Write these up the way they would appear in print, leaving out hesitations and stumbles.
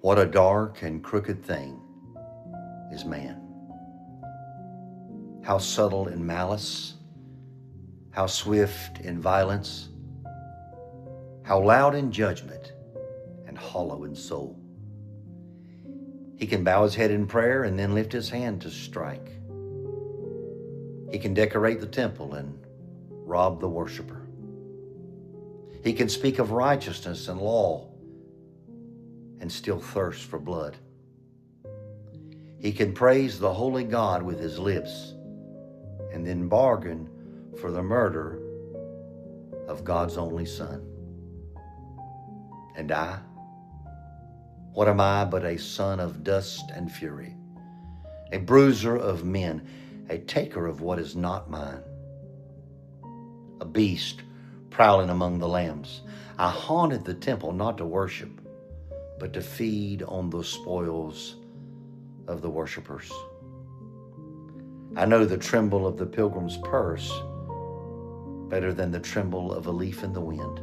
What a dark and crooked thing is man. How subtle in malice, how swift in violence, how loud in judgment and hollow in soul. He can bow his head in prayer and then lift his hand to strike. He can decorate the temple and rob the worshiper. He can speak of righteousness and law and still thirst for blood. He can praise the holy God with his lips and then bargain for the murder of God's only Son. And I, what am I but a son of dust and fury, a bruiser of men, a taker of what is not mine, a beast prowling among the lambs. I haunted the temple not to worship, but to feed on the spoils of the worshipers. I know the tremble of the pilgrim's purse better than the tremble of a leaf in the wind.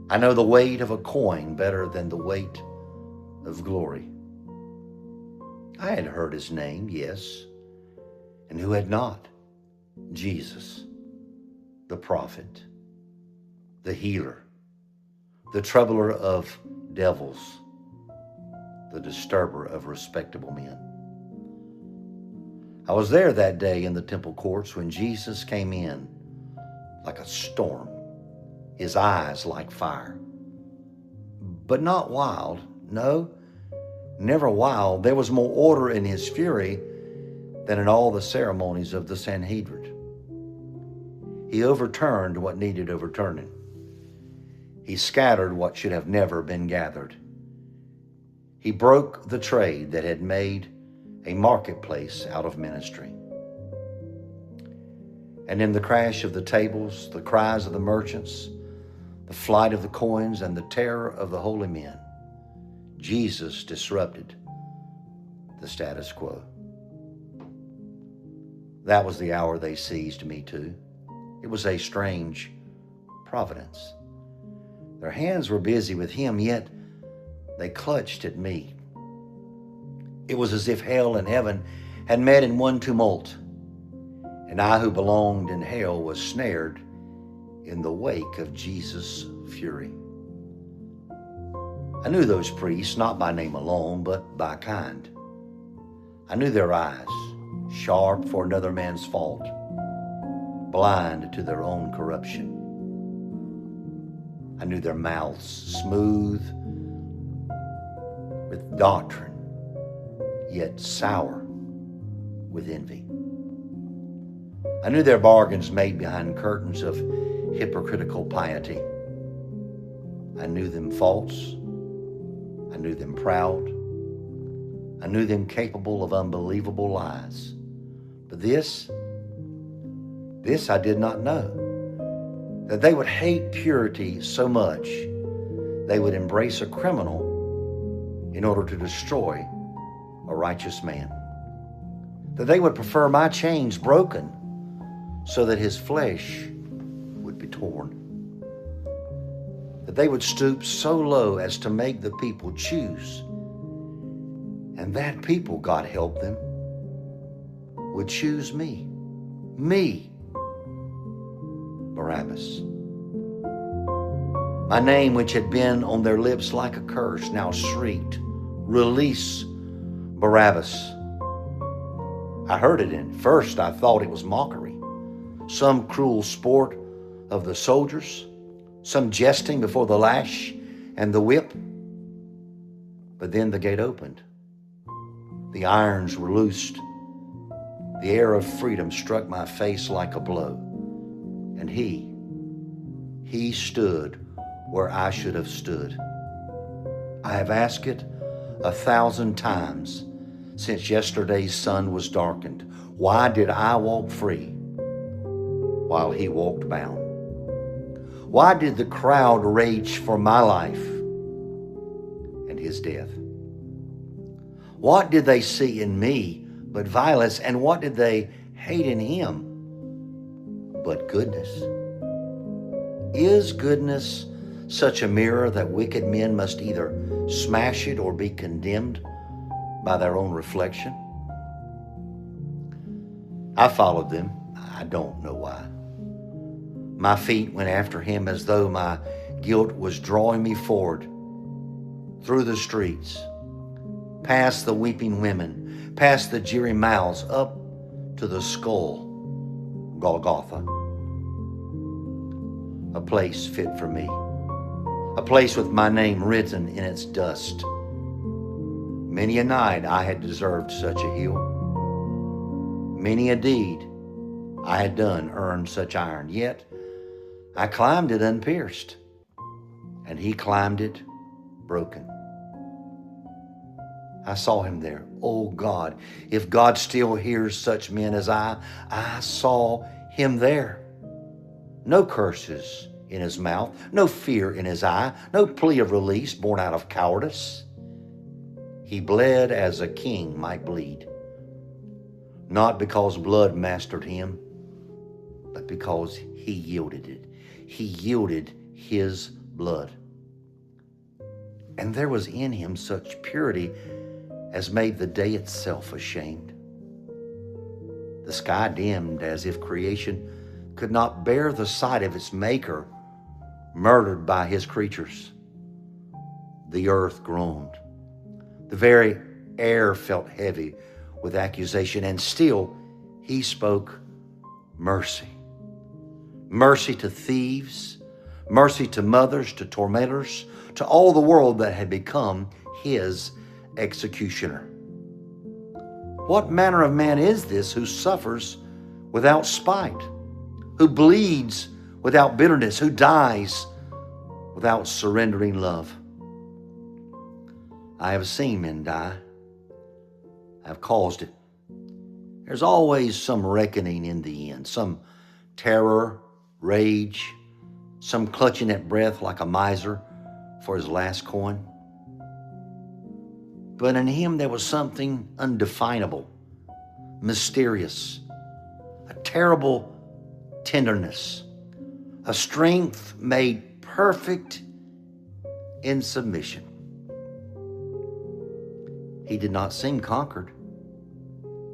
I know the weight of a coin better than the weight of glory. I had heard his name, yes, and who had not? Jesus, the prophet, the healer, the troubler of devils, the disturber of respectable men. I was there that day in the temple courts when Jesus came in like a storm, his eyes like fire. But not wild, no, never wild. There was more order in his fury than in all the ceremonies of the Sanhedrin. He overturned what needed overturning. He scattered what should have never been gathered. He broke the trade that had made a marketplace out of ministry. And in the crash of the tables, the cries of the merchants, the flight of the coins, and the terror of the holy men, Jesus disrupted the status quo. That was the hour they seized me too. It was a strange providence. Their hands were busy with him, yet they clutched at me. It was as if hell and heaven had met in one tumult, and I who belonged in hell was snared in the wake of Jesus' fury. I knew those priests, not by name alone, but by kind. I knew their eyes, sharp for another man's fault, blind to their own corruption. I knew their mouths, smooth with doctrine, yet sour with envy. I knew their bargains made behind curtains of hypocritical piety. I knew them false. I knew them proud. I knew them capable of unbelievable lies. But this I did not know, that they would hate purity so much they would embrace a criminal in order to destroy a righteous man, that they would prefer my chains broken so that his flesh would be torn, that they would stoop so low as to make the people choose, and that people, God help them, would choose me, Barabbas. My name, which had been on their lips like a curse, now shrieked, "Release Barabbas." I heard it, and first I thought it was mockery, some cruel sport of the soldiers, some jesting before the lash and the whip. But then the gate opened. The irons were loosed. The air of freedom struck my face like a blow. And he stood where I should have stood. I have asked it 1,000 times since yesterday's sun was darkened. Why did I walk free while he walked bound? Why did the crowd rage for my life and his death? What did they see in me but violence, and what did they hate in him but goodness? Is goodness such a mirror that wicked men must either smash it or be condemned by their own reflection? I followed them. I don't know why. My feet went after him as though my guilt was drawing me forward through the streets, past the weeping women, past the jeering mouths, up to the skull, Golgotha, a place fit for me, a place with my name written in its dust. Many a night I had deserved such a hill. Many a deed I had done earned such iron, yet I climbed it unpierced, and he climbed it broken. I saw him there. Oh God, if God still hears such men as I saw him there. No curses in his mouth, no fear in his eye, no plea of release born out of cowardice. He bled as a king might bleed, not because blood mastered him, but because he yielded it. He yielded his blood. And there was in him such purity as made the day itself ashamed. The sky dimmed as if creation could not bear the sight of its maker murdered by his creatures. The earth groaned. The very air felt heavy with accusation, and still he spoke mercy. Mercy to thieves, mercy to mothers, to tormentors, to all the world that had become his executioner. What manner of man is this who suffers without spite, who bleeds without bitterness, who dies without surrendering love? I have seen men die. I've caused it. There's always some reckoning in the end, some terror, rage, some clutching at breath like a miser for his last coin. But in him there was something undefinable, mysterious, a terrible tenderness, a strength made perfect in submission. He did not seem conquered.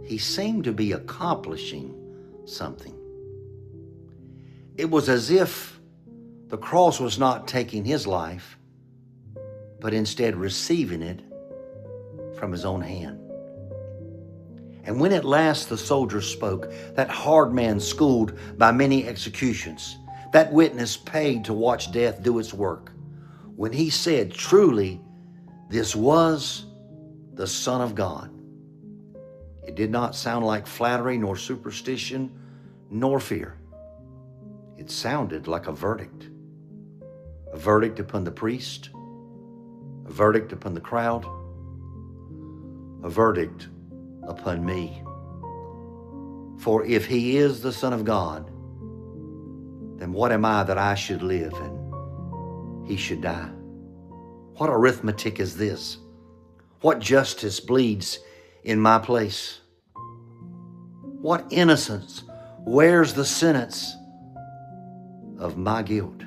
He seemed to be accomplishing something. It was as if the cross was not taking his life, but instead receiving it from his own hand. And when at last the soldier spoke, that hard man schooled by many executions, that witness paid to watch death do its work, when he said, truly, this was the Son of God, it did not sound like flattery, nor superstition, nor fear. It sounded like a verdict upon the priest, a verdict upon the crowd, a verdict upon me. For if he is the Son of God, then what am I that I should live and he should die? What arithmetic is this? What justice bleeds in my place? What innocence wears the sentence of my guilt?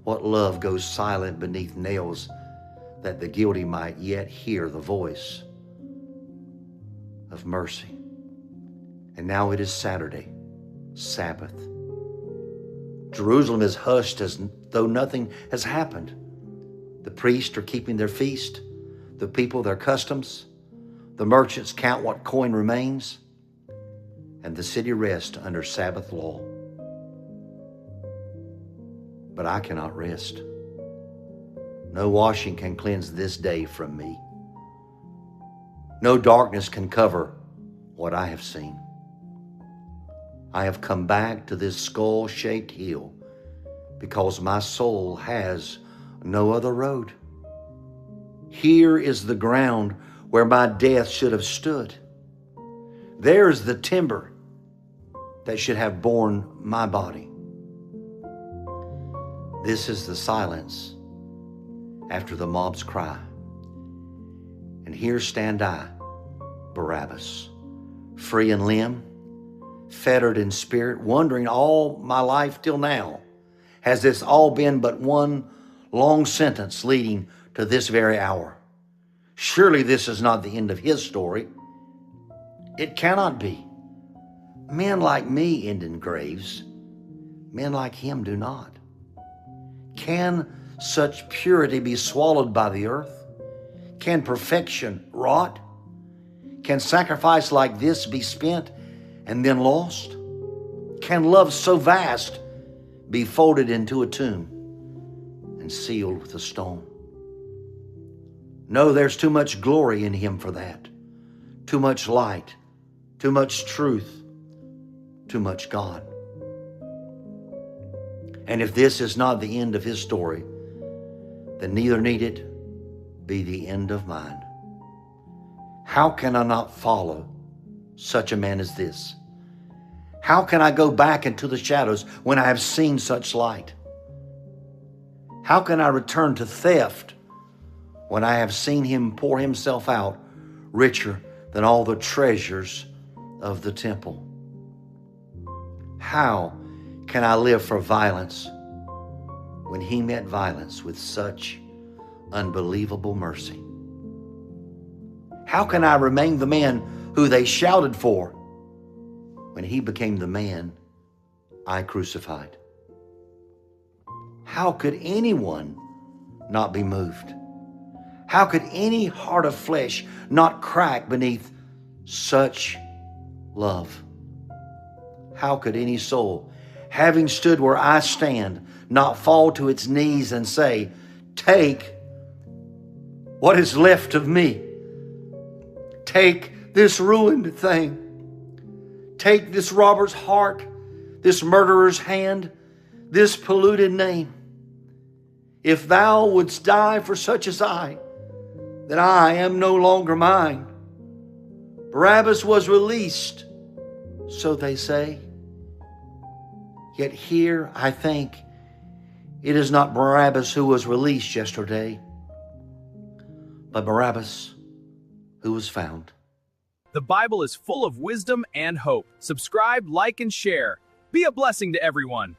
What love goes silent beneath nails that the guilty might yet hear the voice of mercy? And now it is Saturday, Sabbath. Jerusalem is hushed as though nothing has happened. The priests are keeping their feast, the people their customs, the merchants count what coin remains, and the city rests under Sabbath law. But I cannot rest. No washing can cleanse this day from me. No darkness can cover what I have seen. I have come back to this skull-shaped hill because my soul has no other road. Here is the ground where my death should have stood. There is the timber that should have borne my body. This is the silence after the mob's cry. And here stand I, Barabbas, free in limb, fettered in spirit, wondering all my life till now, has this all been but one long sentence leading to this very hour? Surely this is not the end of his story. It cannot be. Men like me end in graves. Men like him do not. Can such purity be swallowed by the earth? Can perfection rot? Can sacrifice like this be spent and then lost? Can love so vast be folded into a tomb and sealed with a stone? No, there's too much glory in him for that. Too much light, too much truth, too much God. And if this is not the end of his story, then neither need it be the end of mine. How can I not follow such a man as this? How can I go back into the shadows when I have seen such light? How can I return to theft when I have seen him pour himself out richer than all the treasures of the temple? How can I live for violence when he met violence with such unbelievable mercy? How can I remain the man who they shouted for when he became the man I crucified? How could anyone not be moved? How could any heart of flesh not crack beneath such love? How could any soul, having stood where I stand, not fall to its knees and say, "Take what is left of me. Take this ruined thing. Take this robber's heart, this murderer's hand, this polluted name. If thou wouldst die for such as I, then I am no longer mine." Barabbas was released, so they say. Yet here, I think, it is not Barabbas who was released yesterday, but Barabbas who was found. The Bible is full of wisdom and hope. Subscribe, like, and share. Be a blessing to everyone.